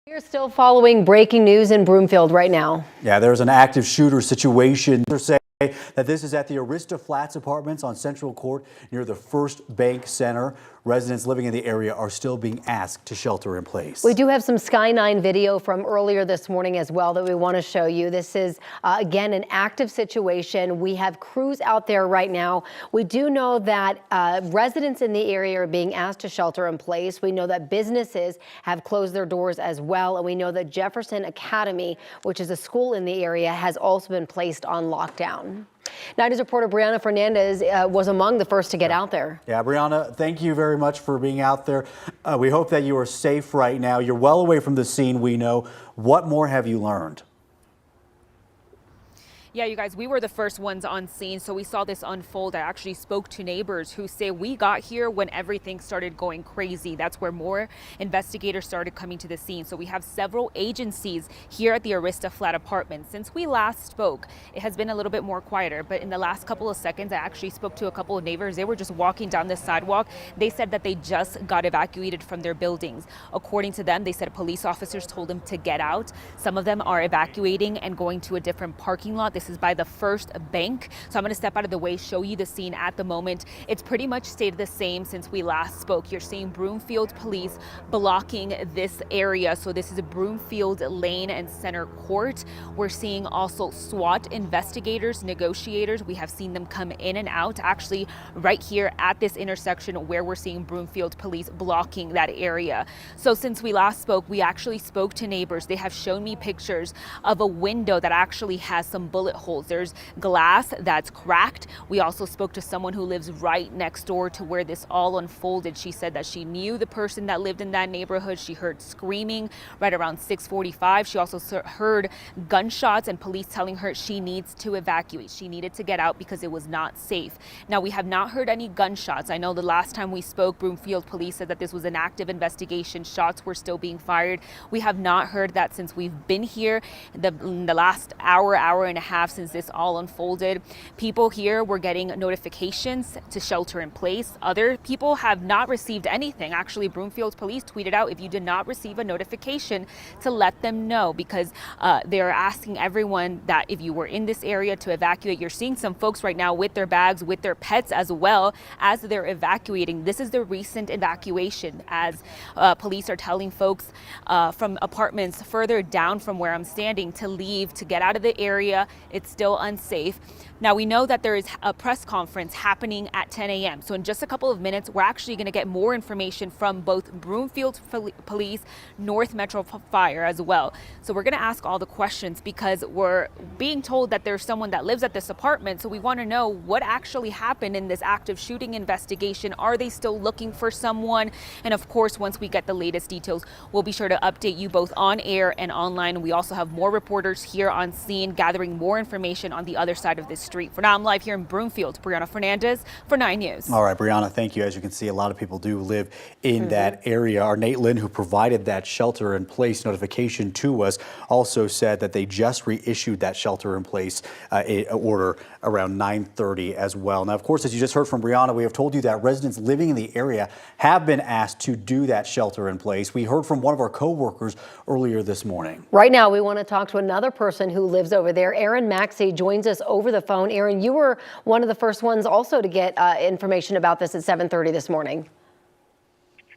We're still following breaking news in Broomfield right now. Yeah, there's an active shooter situation. They're saying that this is at the Arista Flats apartments on Central Court near the First Bank Center. Residents living in the area are still being asked to shelter in place. We do have some Sky 9 video from earlier this morning as well that we want to show you. This is, again, an active situation. We have crews out there right now. We do know that residents in the area are being asked to shelter in place. We know that businesses have closed their doors as well. And we know that Jefferson Academy, which is a school in the area, has also been placed on lockdown. 9 News reporter Brianna Fernandez was among the first to get out there. Yeah, Brianna, thank you very much for being out there. We hope that you are safe right now. You're well away from the scene, we know. What more have you learned? Yeah, you guys, we were the first ones on scene, so we saw this unfold. I actually spoke to neighbors who say we got here when everything started going crazy. That's where more investigators started coming to the scene. So we have several agencies here at the Arista Flat apartment. Since we last spoke, it has been a little bit more quieter, but in the last couple of seconds, I actually spoke to a couple of neighbors. They were just walking down the sidewalk. They said that they just got evacuated from their buildings. According to them, they said police officers told them to get out. Some of them are evacuating and going to a different parking lot. This is by the First Bank. So I'm going to step out of the way, show you the scene at the moment. It's pretty much stayed the same since we last spoke. You're seeing Broomfield Police blocking this area. So this is a Broomfield Lane and Center Court. We're seeing also SWAT investigators, negotiators. We have seen them come in and out actually right here at this intersection where we're seeing Broomfield Police blocking that area. So since we last spoke, we actually spoke to neighbors. They have shown me pictures of a window that actually has some bullet holes. There's glass that's cracked. We also spoke to someone who lives right next door to where this all unfolded. She said that she knew the person that lived in that neighborhood. She heard screaming right around 6:45. She also heard gunshots and police telling her she needs to evacuate. She needed to get out because it was not safe. Now, we have not heard any gunshots. I know the last time we spoke, Broomfield Police said that this was an active investigation. Shots were still being fired. We have not heard that since we've been here in the last hour and a half since this all unfolded. People here were getting notifications to shelter in place. Other people have not received anything. Actually, Broomfield Police tweeted out if you did not receive a notification to let them know, because they're asking everyone that if you were in this area to evacuate. You're seeing some folks right now with their bags, with their pets as well as they're evacuating. This is the recent evacuation as police are telling folks from apartments further down from where I'm standing to leave, to get out of the area. It's still unsafe. Now, we know that there is a press conference happening at 10 a.m. So in just a couple of minutes, we're actually going to get more information from both Broomfield Police, North Metro Fire as well. So we're going to ask all the questions because we're being told that there's someone that lives at this apartment. So we want to know what actually happened in this active shooting investigation. Are they still looking for someone? And of course, once we get the latest details, we'll be sure to update you both on air and online. We also have more reporters here on scene gathering more information on the other side of this street. For now, I'm live here in Broomfield. Brianna Fernandez for 9 News. All right, Brianna, thank you. As you can see, a lot of people do live in that area. Our Nate Lynn, who provided that shelter in place notification to us, also said that they just reissued that shelter in place order around 9:30 as well. Now, of course, as you just heard from Brianna, we have told you that residents living in the area have been asked to do that shelter in place. We heard from one of our co-workers earlier this morning. Right now, we want to talk to another person who lives over there. Aaron Maxey joins us over the phone. Aaron, you were one of the first ones also to get information about this at 7:30 this morning.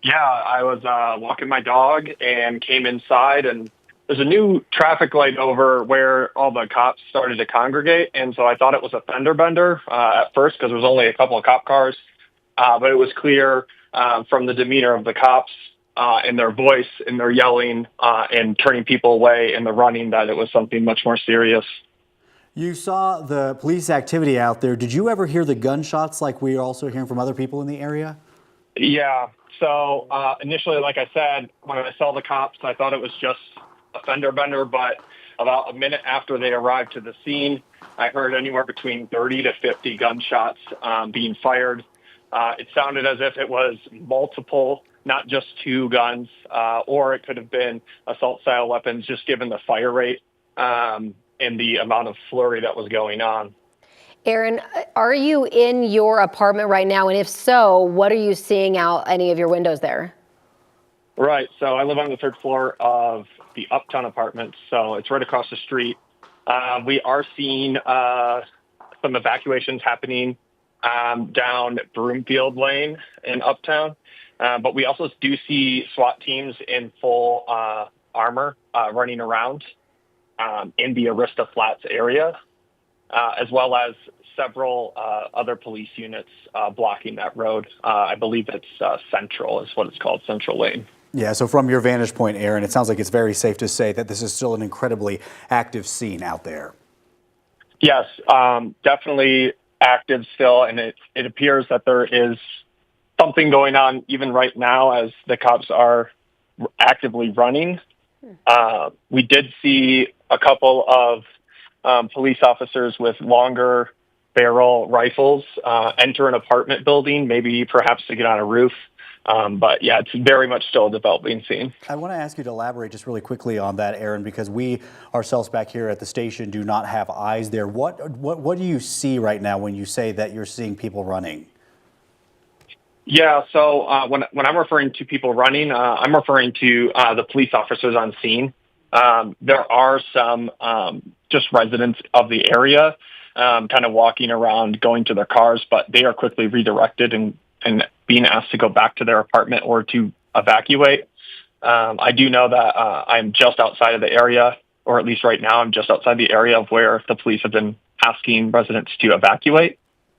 Yeah, I was walking my dog and came inside, and there's a new traffic light over where all the cops started to congregate, and so I thought it was a fender bender at first because there was only a couple of cop cars, but it was clear from the demeanor of the cops and their voice and their yelling and turning people away and the running that it was something much more serious. You saw the police activity out there. Did you ever hear the gunshots like we are also hearing from other people in the area? Yeah. So initially, like I said, when I saw the cops, I thought it was just a fender bender. But about a minute after they arrived to the scene, I heard anywhere between 30 to 50 gunshots being fired. It sounded as if it was multiple, not just two guns, or it could have been assault-style weapons, just given the fire rate and the amount of flurry that was going on. Aaron, are you in your apartment right now? And if so, what are you seeing out any of your windows there? Right. So I live on the third floor of the Uptown Apartments, so it's right across the street. We are seeing some evacuations happening down Broomfield Lane in Uptown, but we also do see SWAT teams in full armor running around in the Arista Flats area, as well as several other police units blocking that road. I believe it's Central is what it's called, Central Lane. Yeah, so from your vantage point, Aaron, it sounds like it's very safe to say that this is still an incredibly active scene out there. Yes, definitely active still, and it appears that there is something going on even right now as the cops are actively running. We did see a couple of police officers with longer barrel rifles enter an apartment building, maybe perhaps to get on a roof. But yeah, it's very much still a developing scene. I want to ask you to elaborate just really quickly on that, Aaron, because we ourselves back here at the station do not have eyes there. What do you see right now when you say that you're seeing people running? Yeah, so when I'm referring to people running, I'm referring to the police officers on scene. There are some just residents of the area kind of walking around, going to their cars, but they are quickly redirected and being asked to go back to their apartment or to evacuate. I do know that I'm just outside of the area, or at least right now, I'm just outside the area of where the police have been asking residents to evacuate.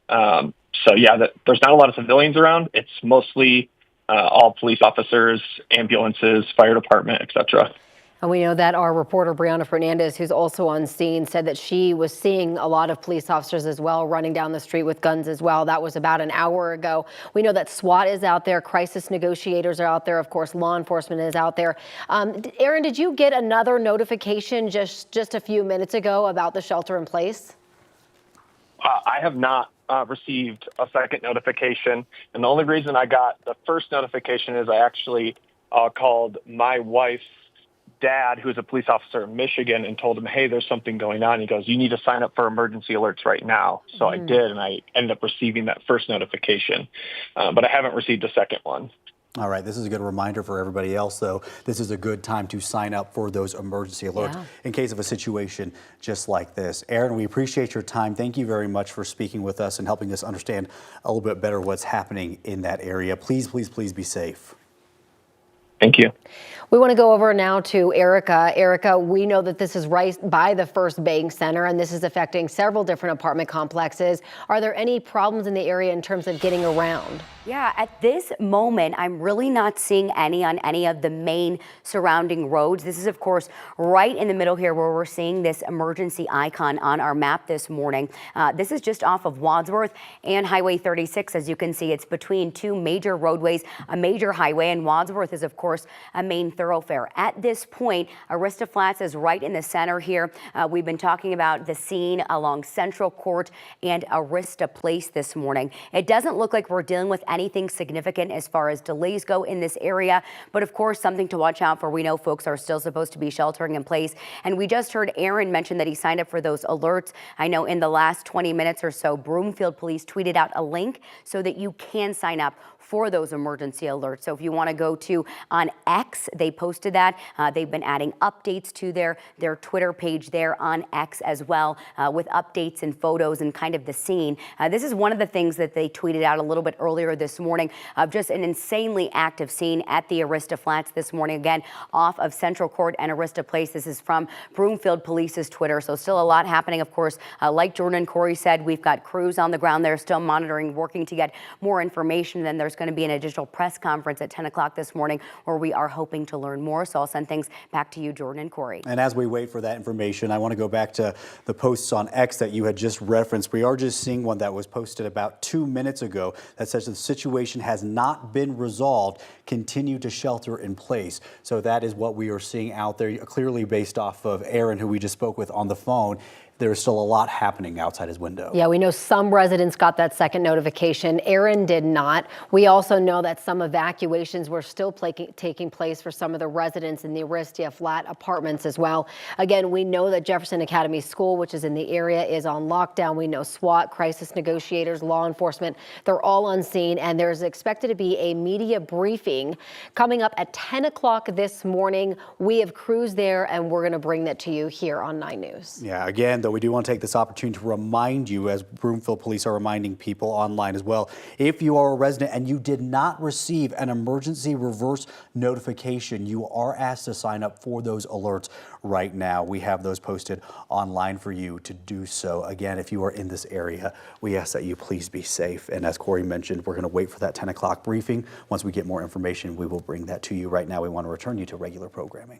So yeah, there's not a lot of civilians around. It's mostly all police officers, ambulances, fire department, etc. And we know that our reporter, Brianna Fernandez, who's also on scene, said that she was seeing a lot of police officers as well running down the street with guns as well. That was about an hour ago. We know that SWAT is out there. Crisis negotiators are out there. Of course, law enforcement is out there. Aaron, did you get another notification just a few minutes ago about the shelter in place? I have not received a second notification. And the only reason I got the first notification is I actually called my wife's dad, who's a police officer in Michigan, and told him, hey, there's something going on. He goes, you need to sign up for emergency alerts right now. So I did, and I ended up receiving that first notification. But I haven't received a second one. All right, this is a good reminder for everybody else, though. This is a good time to sign up for those emergency alerts in case of a situation just like this. Aaron, we appreciate your time. Thank you very much for speaking with us and helping us understand a little bit better what's happening in that area. Please, please, please be safe. Thank you. We want to go over now to Erica. Erica, we know that this is right by the First Bank Center, and this is affecting several different apartment complexes. Are there any problems in the area in terms of getting around? Yeah, at this moment, I'm really not seeing any on any of the main surrounding roads. This is, of course, right in the middle here where we're seeing this emergency icon on our map this morning. This is just off of Wadsworth and Highway 36. As you can see, it's between two major roadways, a major highway, and Wadsworth is, of course, a main thoroughfare. At this point, Arista Flats is right in the center here. We've been talking about the scene along Central Court and Arista Place this morning. It doesn't look like we're dealing with anything significant as far as delays go in this area, but of course something to watch out for. We know folks are still supposed to be sheltering in place, and we just heard Aaron mention that he signed up for those alerts. I know in the last 20 minutes or so, Broomfield Police tweeted out a link so that you can sign up for those emergency alerts. So if you want to go to on X, they posted that. They've been adding updates to their Twitter page there on X as well, with updates and photos and kind of the scene. This is one of the things that they tweeted out a little bit earlier this morning of just an insanely active scene at the Arista Flats this morning, again, off of Central Court and Arista Place. This is from Broomfield Police's Twitter. So still a lot happening, of course. Like Jordan and Corey said, we've got crews on the ground there still monitoring, working to get more information. Then there's going to be an additional press conference at 10 o'clock this morning where we are hoping to learn more. So I'll send things back to you, Jordan and Corey. And as we wait for that information, I want to go back to the posts on X that you had just referenced. We are just seeing one that was posted about 2 minutes ago that says the situation has not been resolved. Continue to shelter in place. So that is what we are seeing out there, clearly based off of Aaron, who we just spoke with on the phone. There is still a lot happening outside his window. Yeah, we know some residents got that second notification. Aaron did not. We also know that some evacuations were still taking place for some of the residents in the Arista Flat apartments as well. Again, we know that Jefferson Academy School, which is in the area, is on lockdown. We know SWAT, crisis negotiators, law enforcement, they're all on scene, and there's expected to be a media briefing coming up at 10 o'clock this morning. We have crews there, and we're going to bring that to you here on 9 News. Yeah, again, though, we do want to take this opportunity to remind you, as Broomfield Police are reminding people online as well, if you are a resident and you did not receive an emergency reverse notification, you are asked to sign up for those alerts right now. We have those posted online for you to do so. Again, if you are in this area, we ask that you please be safe. And as Corey mentioned, we're going to wait for that 10 o'clock briefing. Once we get more information, we will bring that to you. Right now, we want to return you to regular programming.